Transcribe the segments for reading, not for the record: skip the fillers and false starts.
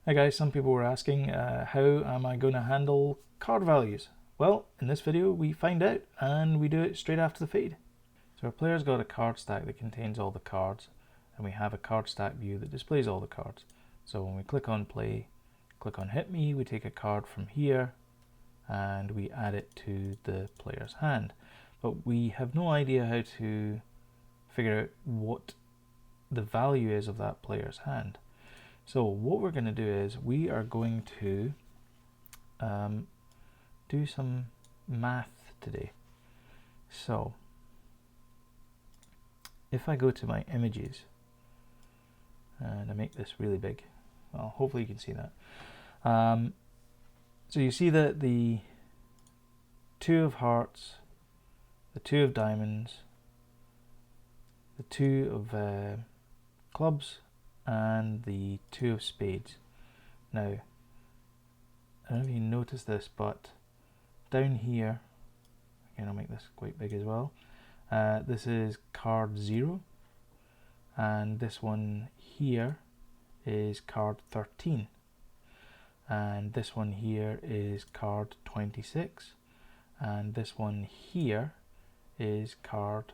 Hi guys, some people were asking how am I going to handle card values? Well, in this video we find out, and we do it straight after the feed. So our player's got a card stack that contains all the cards, and we have a card stack view that displays all the cards. So when we click on play, click on hit me, we take a card from here and we add it to the player's hand. But we have no idea how to figure out what the value is of that player's hand. So what we're going to do is we are going to do some math today. So if I go to my images and I make this really big, well, hopefully you can see that. So you see that the 2 of hearts, the 2 of diamonds, the 2 of clubs, and the 2 of spades. Now, I don't know if you notice this, but down here, again I'll make this quite big as well, this is card 0, and this one here is card 13, and this one here is card 26, and this one here is card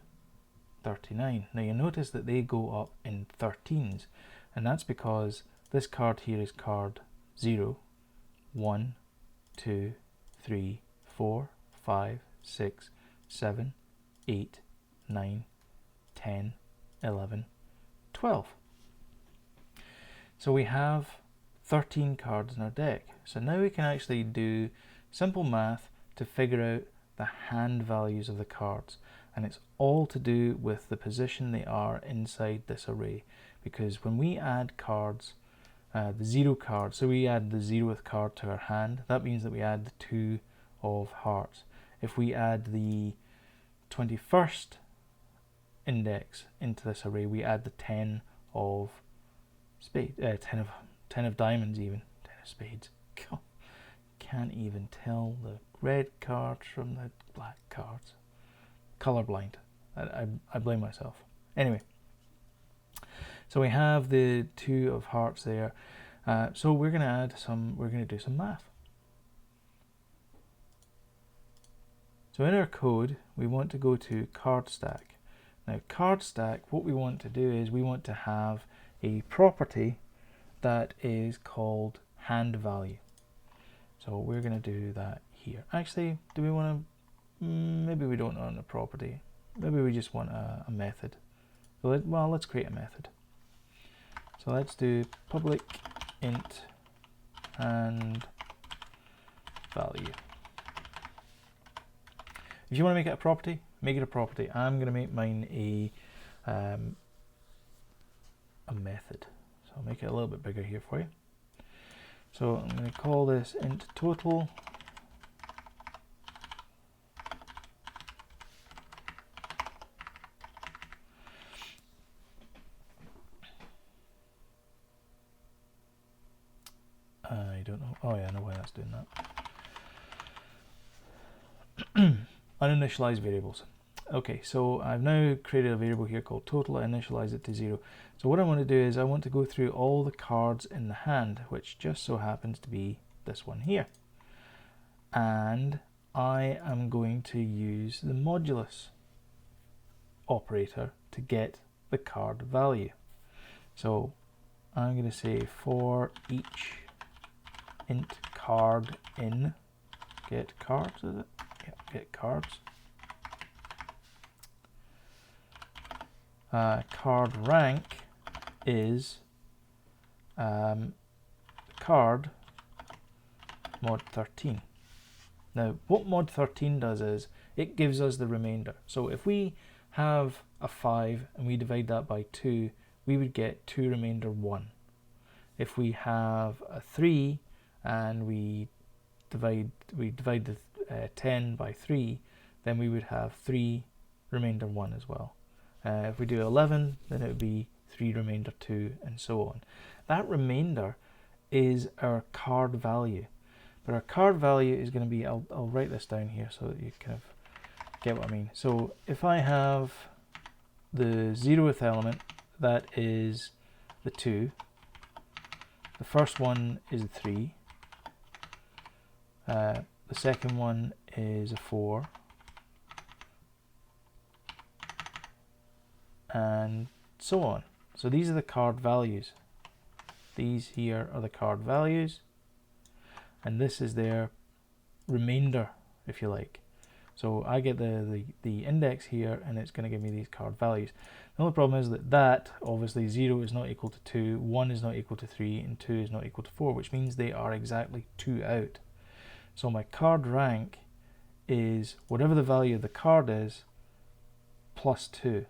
39. Now you notice that they go up in 13s, and that's because this card here is card 0, 1, 2, 3, 4, 5, 6, 7, 8, 9, 10, 11, 12. So we have 13 cards in our deck. So now we can actually do simple math to figure out the hand values of the cards. And it's all to do with the position they are inside this array. Because when we add cards, the 0 card, so we add the 0th card to our hand, that means that we add the 2 of hearts. If we add the 21st index into this array, we add the 10 of spades, 10 of diamonds even, 10 of spades. Can't even tell the red cards from the black cards. Colorblind. I blame myself. Anyway, so we have the 2 of hearts there. So we're going to do some math. So in our code, we want to go to card stack. Now card stack, what we want to do is we want to have a property that is called hand value. So we're going to do that here. Actually, do we want to, maybe we don't want a property. Maybe we just want a method. Well, let's create a method. So let's do public int hand value. If you want to make it a property, make it a property. I'm going to make mine a method. So I'll make it a little bit bigger here for you. So I'm going to call this int total. I don't know. Oh yeah, I know why that's doing that. Uninitialized variables. Okay, so I've now created a variable here called total. I initialize it to 0. So what I want to do is I want to go through all the cards in the hand, which just so happens to be this one here. And I am going to use the modulus operator to get the card value. So I'm going to say for each int card in get cards, is it? Yeah, get cards. Card rank is card mod 13. Now what mod 13 does is it gives us the remainder. So if we have a 5 and we divide that by 2, we would get 2 remainder 1. If we have a 3 and we divide the 10 by 3, then we would have 3 remainder 1 as well. If we do 11, then it would be 3 remainder 2, and so on. That remainder is our card value. But our card value is going to be, I'll write this down here so that you kind of get what I mean. So if I have the 0th element, that is the 2, The first one is a 3. The second one is a 4. And so on. So these are the card values. These here are the card values. And this is their remainder, if you like. So I get the index here, and it's going to give me these card values. The only problem is that obviously 0 is not equal to 2, 1 is not equal to 3, and 2 is not equal to 4, which means they are exactly 2 out. So my card rank is whatever the value of the card is plus 2.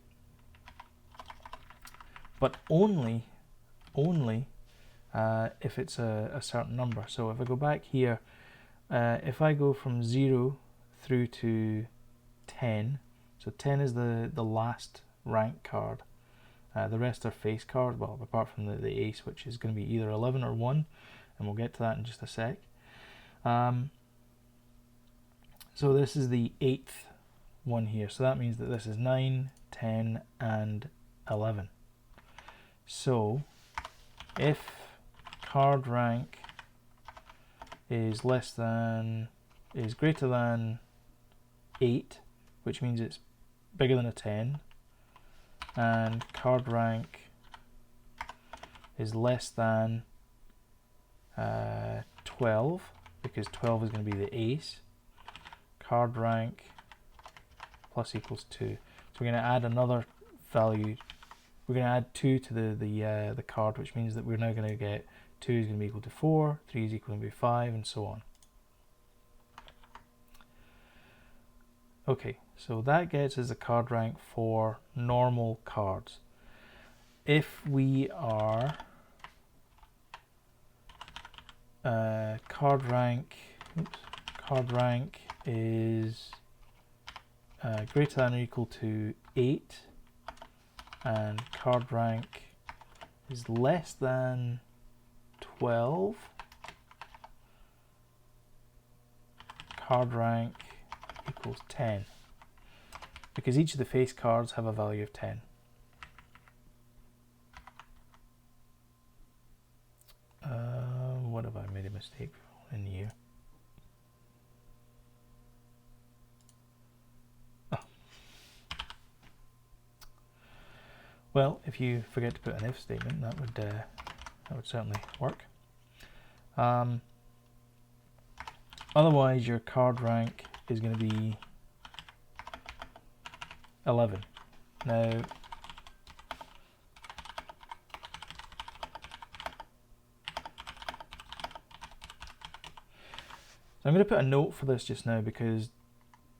But only if it's a certain number. So if I go back here, if I go from 0 through to 10, so 10 is the last rank card. The rest are face cards, well, apart from the ace, which is going to be either 11 or 1, and we'll get to that in just a sec. So this is the 8th one here, so that means that this is 9, 10, and 11. So if card rank is greater than 8, which means it's bigger than a 10, and card rank is less than 12, because 12 is going to be the ace, card rank plus equals 2. So we're going to add another value. We're going to add 2 to the card, which means that we're now going to get 2 is going to be equal to 4, 3 is equal to 5, and so on. Okay, so that gets us a card rank for normal cards. If we are card rank is greater than or equal to 8, and card rank is less than 12, card rank equals 10, because each of the face cards have a value of 10. What have I made a mistake in here? Oh. Well, if you forget to put an if statement, that would certainly work. Otherwise, your card rank is going to be 11. Now, so I'm going to put a note for this just now, because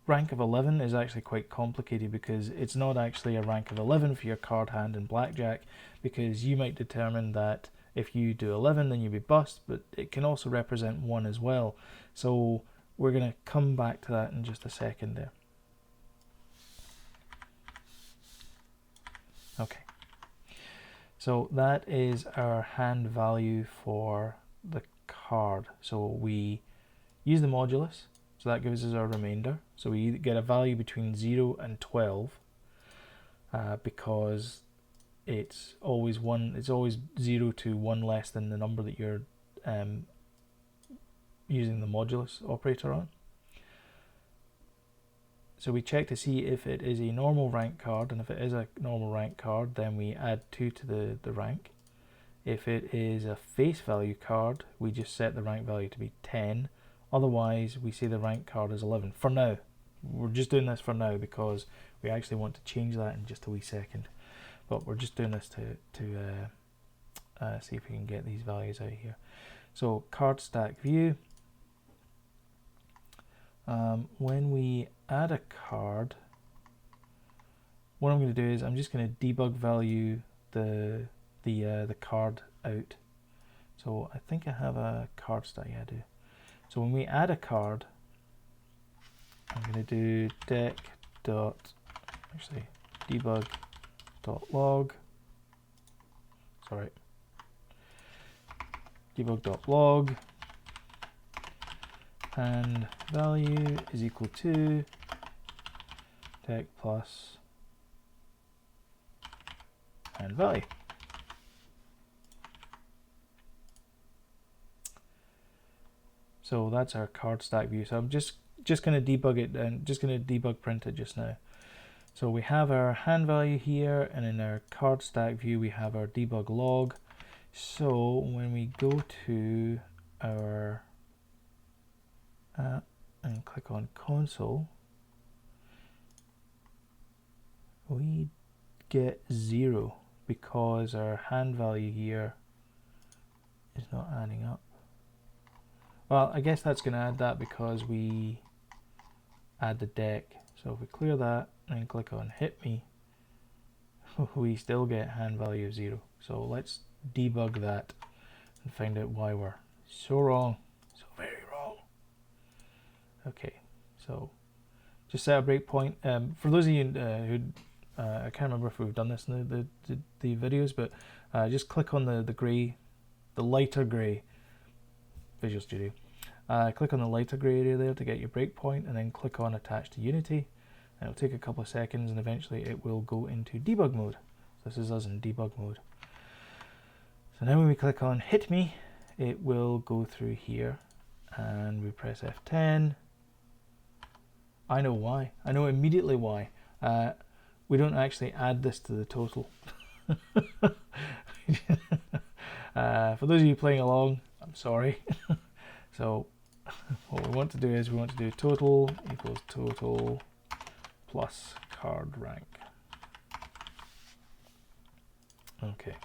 rank of 11 is actually quite complicated, because it's not actually a rank of 11 for your card hand in Blackjack, because you might determine that if you do 11 then you'll be bust, but it can also represent 1 as well. So we're going to come back to that in just a second there. Okay, so that is our hand value for the card. So we use the modulus, so that gives us our remainder. So we get a value between 0 and 12, because it's always 0 to 1 less than the number that you're using the modulus operator on. So we check to see if it is a normal rank card, and if it is a normal rank card, then we add 2 to the rank. If it is a face value card, we just set the rank value to be 10. Otherwise, we say the rank card is 11. For now, we're just doing this for now, because we actually want to change that in just a wee second. But we're just doing this to see if we can get these values out here. So card stack view. When we add a card, what I'm going to do is I'm just going to debug value the card out. So I think I have a card stack. Yeah, I do. So when we add a card, I'm going to do debug.log. Sorry. Debug.log, and value is equal to deck plus and value. So that's our card stack view. So I'm just going to debug it and just going to debug print it just now. So we have our hand value here, and in our card stack view we have our debug log. So when we go to our and click on console, we get 0 because our hand value here is not adding up. Well, I guess that's going to add that because we add the deck. So if we clear that and click on hit me, we still get hand value of 0. So let's debug that and find out why we're so wrong, so very wrong. Okay, so just set a breakpoint. For those of you who I can't remember if we've done this in the videos, but just click on the grey, the lighter grey Visual Studio. Click on the lighter grey area there to get your breakpoint, and then click on attach to Unity. And it'll take a couple of seconds, and eventually it will go into debug mode. So this is us in debug mode. So now when we click on hit me, it will go through here, and we press F10. I know why. I know immediately why. We don't actually add this to the total. For those of you playing along, I'm sorry. So what we want to do is we want to do total equals total plus card rank. Okay.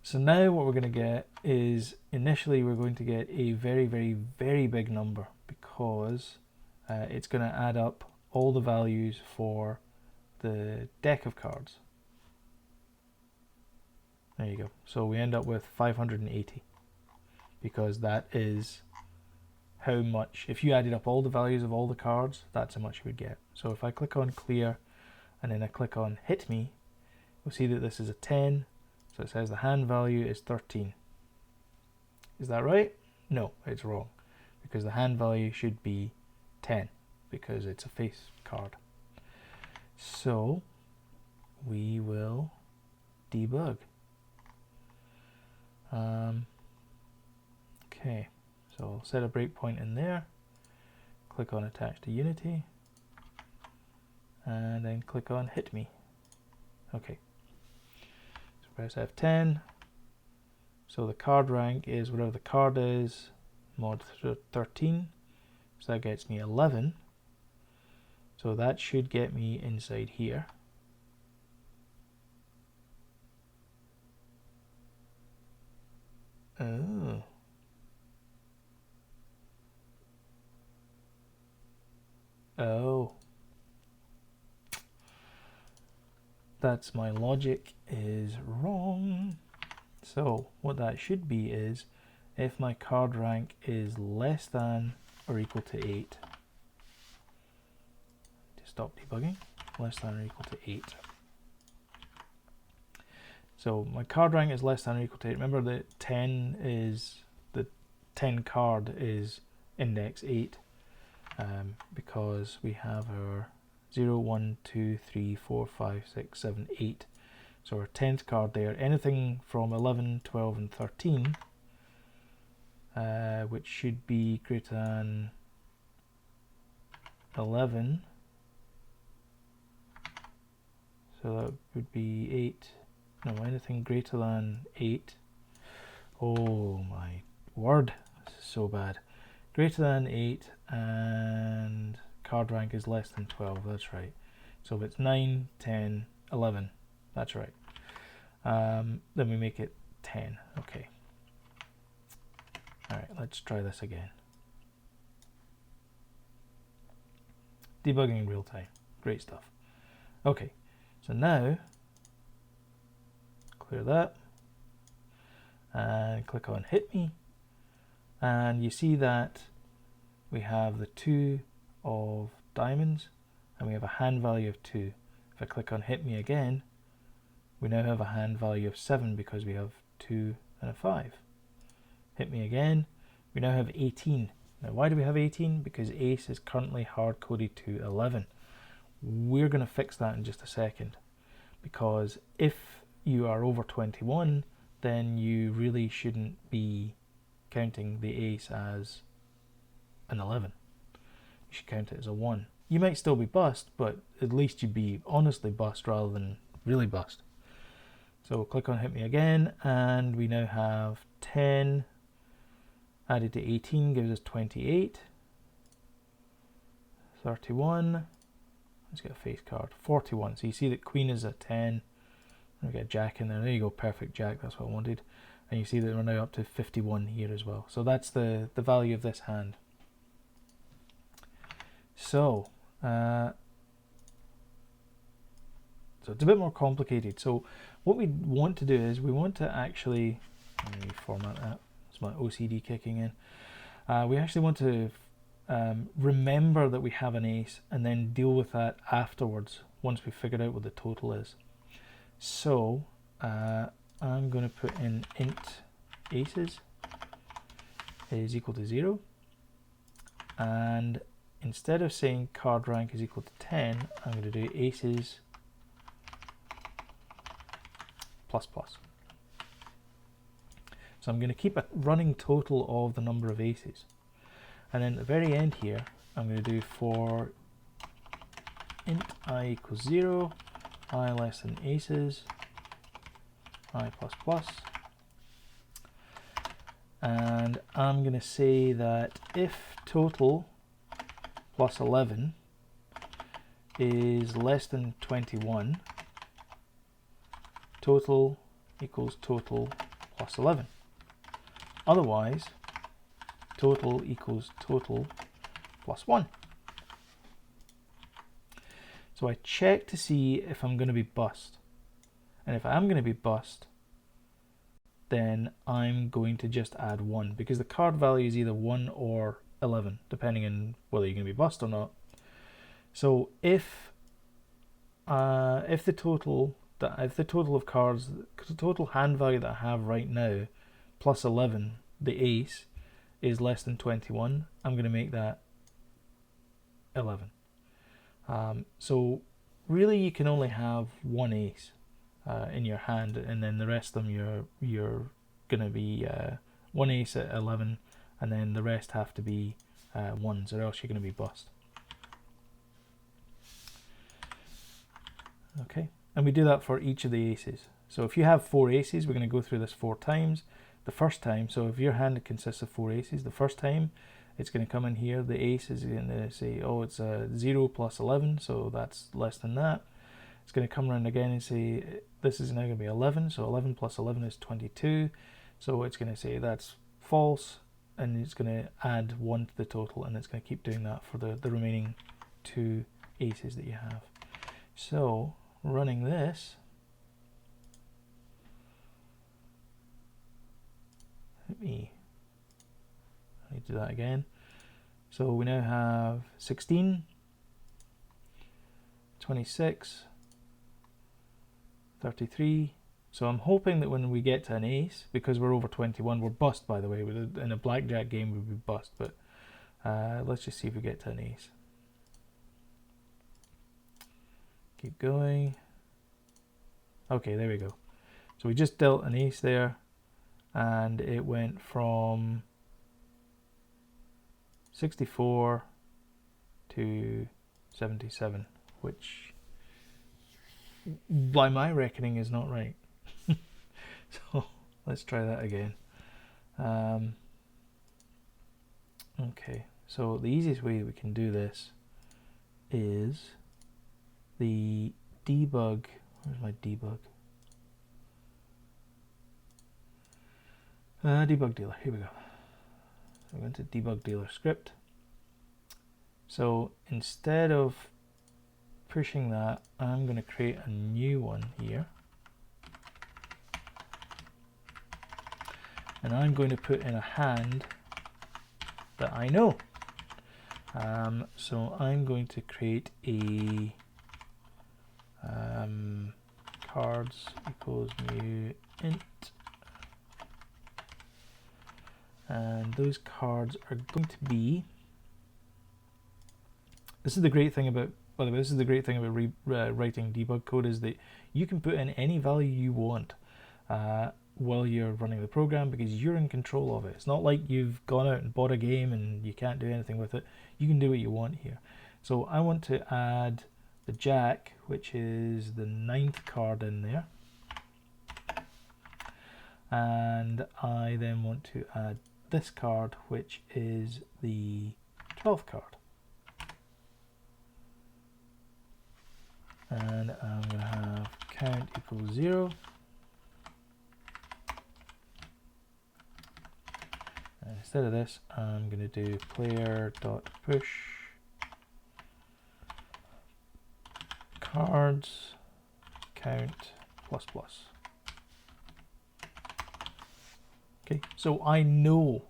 So now what we're going to get is, initially we're going to get a very, very, very big number because it's going to add up all the values for the deck of cards. There you go. So we end up with 580 because that is how much, if you added up all the values of all the cards, that's how much you would get. So if I click on clear and then I click on hit me, we'll see that this is a 10. So it says the hand value is 13. Is that right? No, it's wrong, because the hand value should be 10 because it's a face card. So we will debug. Okay, so I'll set a breakpoint in there, click on attach to Unity, and then click on hit me. Okay, so press F10. So the card rank is whatever the card is, mod 13, so that gets me 11. So that should get me inside here. Oh. Oh. That's my logic is wrong. So what that should be is, if my card rank is less than or equal to 8, to stop debugging, less than or equal to 8. So my card rank is less than or equal to 8. Remember that 10 is, the 10 card is index 8, because we have our 0, 1, 2, 3, 4, 5, 6, 7, 8. So our 10th card there, anything from 11, 12 and 13, which should be greater than 11. So that would be 8. No, anything greater than 8. Oh my word, this is so bad. Greater than 8 and card rank is less than 12, that's right. So if it's 9, 10, 11, that's right. Then we make it 10, okay. Alright, let's try this again. Debugging in real time, great stuff. Okay, so now, clear that, and click on hit me, and you see that we have the 2 of diamonds, and we have a hand value of 2. If I click on hit me again, we now have a hand value of 7 because we have 2 and a 5. Hit me again, we now have 18. Now why do we have 18? Because ace is currently hard coded to 11. We're going to fix that in just a second, because if you are over 21, then you really shouldn't be counting the ace as an 11. You should count it as a 1. You might still be bust, but at least you'd be honestly bust rather than really bust. So click on hit me again, and we now have 10 added to 18 gives us 28. 31. Let's get a face card. 41. So you see that queen is a 10. We get a jack in there. There you go, perfect jack. That's what I wanted. And you see that we're now up to 51 here as well. So that's the value of this hand. So, so it's a bit more complicated. So what we want to do is we want to actually, let me format that. It's my OCD kicking in. We actually want to remember that we have an ace and then deal with that afterwards once we figured out what the total is. So I'm going to put in int aces is equal to 0, and instead of saying card rank is equal to 10, I'm going to do aces plus plus. So I'm going to keep a running total of the number of aces. And then at the very end here, I'm going to do for int I equals 0, I less than aces, I plus plus. And I'm going to say that if total plus 11 is less than 21, total equals total plus 11. Otherwise, total equals total plus 1. So I check to see if I'm going to be bust. And if I'm going to be bust, then I'm going to just add 1, because the card value is either 1 or 11, depending on whether you're going to be bust or not. So if the total of cards, the total hand value that I have right now, plus 11, the ace, is less than 21, I'm going to make that 11. So really you can only have one ace in your hand, and then the rest of them you're going to be one ace at 11, and then the rest have to be ones, or else you're going to be bust. Okay, and we do that for each of the aces. So if you have 4 aces, we're going to go through this 4 times. The first time, so if your hand consists of 4 aces, the first time it's going to come in here, the ace is going to say, oh, it's 0 plus 11, so that's less than that. It's going to come around again and say, this is now going to be 11, so 11 plus 11 is 22, so it's going to say that's false, and it's going to add 1 to the total, and it's going to keep doing that for the remaining 2 aces that you have. So running this, let me do that again. So we now have 16, 26, 33. So I'm hoping that when we get to an ace, because we're over 21, we're bust, by the way. In a blackjack game we'd be bust, but let's just see if we get to an ace. Keep going. Okay, there we go. So we just dealt an ace there, and it went from 64 to 77, which by my reckoning is not right. So let's try that again. Okay, so the easiest way we can do this is the debug. Where's my debug? Debug dealer, here we go. So I'm going to debug dealer script. So instead of pushing that, I'm going to create a new one here. And I'm going to put in a hand that I know. So I'm going to create a cards equals new int, and those cards are going to be, this is the great thing about, by the way, this is the great thing about writing debug code, is that you can put in any value you want. while you're running the program, because you're in control of it. It's not like you've gone out and bought a game and you can't do anything with it. You can do what you want here. So I want to add the jack, which is the 9th card in there. And I then want to add this card, which is the 12th card. And I'm going to have count equals 0. And instead of this, I'm going to do player.push cards count plus plus. Okay, so I know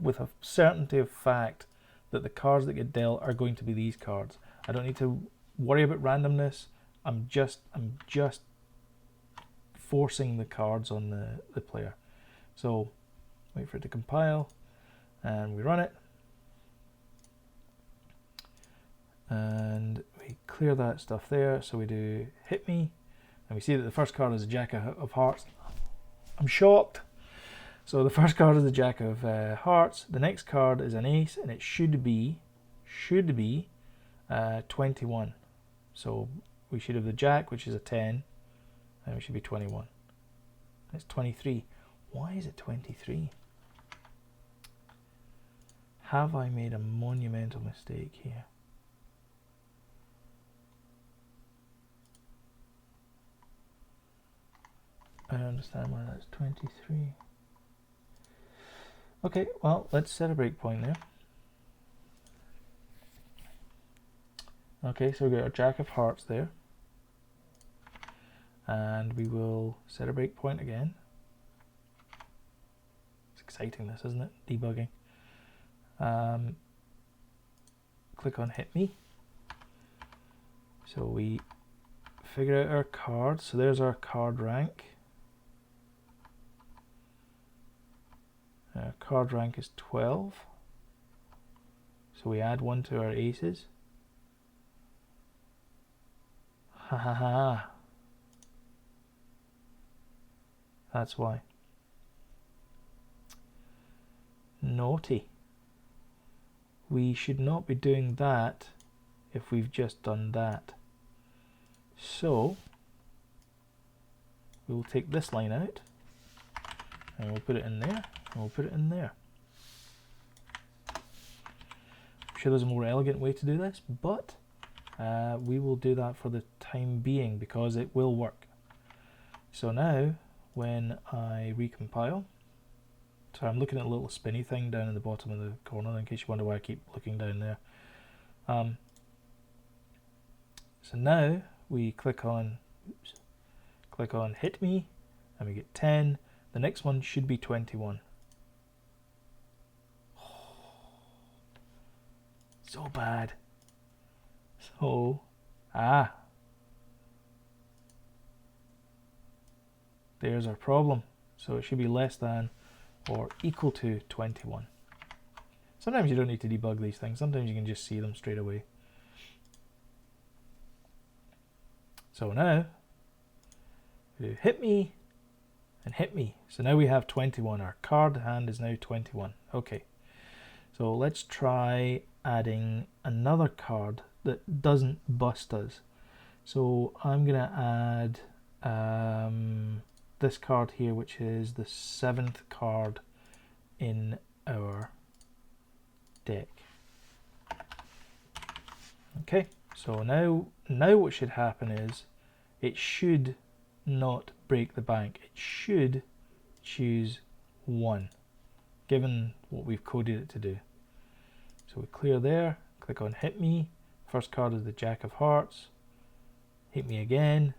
with a certainty of fact that the cards that get dealt are going to be these cards. I don't need to worry about randomness. I'm just forcing the cards on the player. So wait for it to compile, and we run it, and we clear that stuff there. So we do hit me, and we see that the first card is a jack of hearts. I'm shocked. So the first card is the jack of hearts. The next card is an ace, and it should be 21. So we should have the jack, which is a 10, and we should be 21. It's 23. Why is it 23? Have I made a monumental mistake here? I don't understand why that's 23. Okay, well, let's set a breakpoint there. Okay, so we've got our jack of hearts there. And we will set a breakpoint again. It's exciting, this, isn't it? Debugging. Click on hit me. So we figure out our cards. So there's our card rank. Our card rank is 12. So we add 1 to our aces. Ha ha ha. That's why. Naughty. We should not be doing that if we've just done that. So we'll take this line out, and we'll put it in there, and we'll put it in there. I'm sure there's a more elegant way to do this, but we will do that for the time being because it will work. So now when I recompile, so I'm looking at a little spinny thing down in the bottom of the corner in case you wonder why I keep looking down there. So now we click on hit me, and we get 10. The next one should be 21. So bad. So, there's our problem. So it should be less than or equal to 21. Sometimes you don't need to debug these things. Sometimes you can just see them straight away. So now, we do hit me and hit me. So now we have 21. Our card hand is now 21. Okay. So let's try adding another card that doesn't bust us. So I'm going to add this card here, which is the 7th card in our deck. Okay, so now what should happen is it should not break the bank. It should choose 1, given what we've coded it to do. So we clear there, click on hit me. First card is the jack of hearts. Hit me again.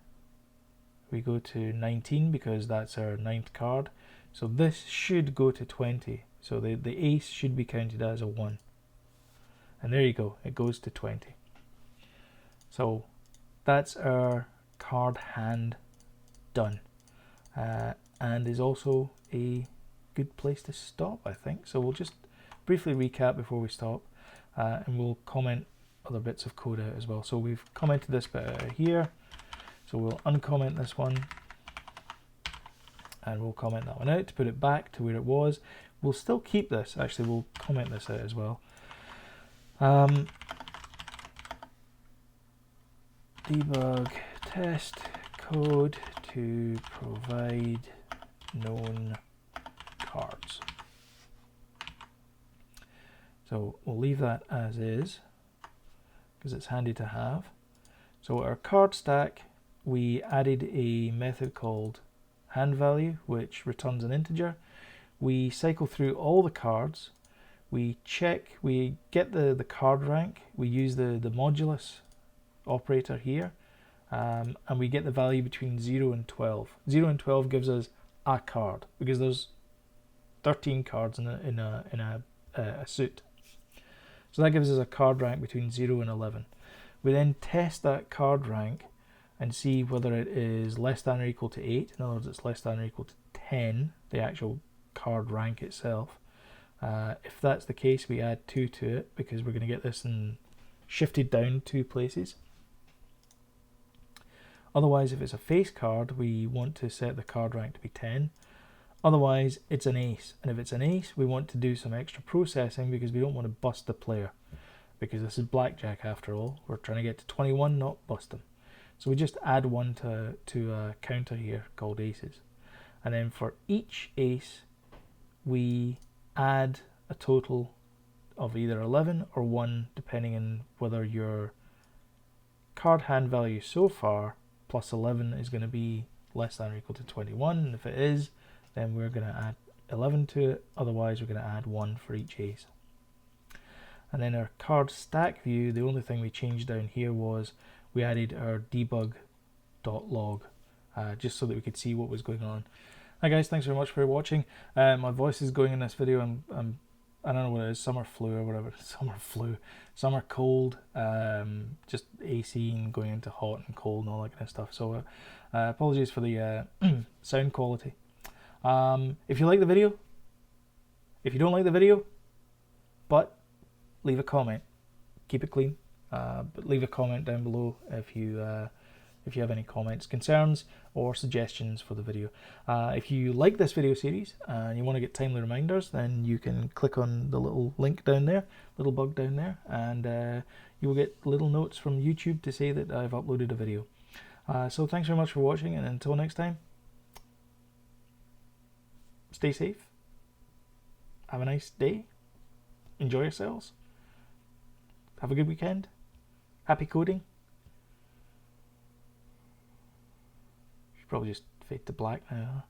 We go to 19 because that's our 9th card. So this should go to 20. So the ace should be counted as a 1. And there you go, it goes to 20. So that's our card hand done. And is also a good place to stop, I think. So we'll just briefly recap before we stop, and we'll comment other bits of code out as well. So we've commented this bit out here. So we'll uncomment this one, and we'll comment that one out to put it back to where it was. We'll still keep this, actually we'll comment this out as well. Debug test code to provide known cards. So we'll leave that as is because it's handy to have. So our card stack, we added a method called hand value, which returns an integer. We cycle through all the cards. We check, we get the card rank. We use the modulus operator here, and we get the value between 0 and 12. 0 and 12 gives us a card because there's 13 cards in a suit. So that gives us a card rank between 0 and 11. We then test that card rank and see whether it is less than or equal to 8. In other words, it's less than or equal to 10, the actual card rank itself. If that's the case, we add 2 to it because we're going to get this shifted down 2 places. Otherwise, if it's a face card, we want to set the card rank to be 10. Otherwise, it's an ace. And if it's an ace, we want to do some extra processing because we don't want to bust the player. Because this is blackjack after all. We're trying to get to 21, not bust them. So we just add 1 to a counter here called aces. And then for each ace, we add a total of either 11 or 1, depending on whether your card hand value so far plus 11 is going to be less than or equal to 21. And if it is, then we're going to add 11 to it. Otherwise, we're going to add 1 for each ace. And then our card stack view, the only thing we changed down here was we added our debug.log, just so that we could see what was going on. Hi guys, thanks very much for watching. My voice is going in this video. I don't know what it is, summer flu or whatever. Summer cold, just AC and going into hot and cold and all that kind of stuff. So apologies for the sound quality. If you like the video, if you don't like the video, but leave a comment. Keep it clean, but leave a comment down below if you have any comments, concerns, or suggestions for the video. If you like this video series and you want to get timely reminders, then you can click on the little link down there, little bug down there, and you will get little notes from YouTube to say that I've uploaded a video. So thanks very much for watching, and until next time, stay safe, have a nice day, enjoy yourselves, have a good weekend, happy coding. Probably just fade to black now.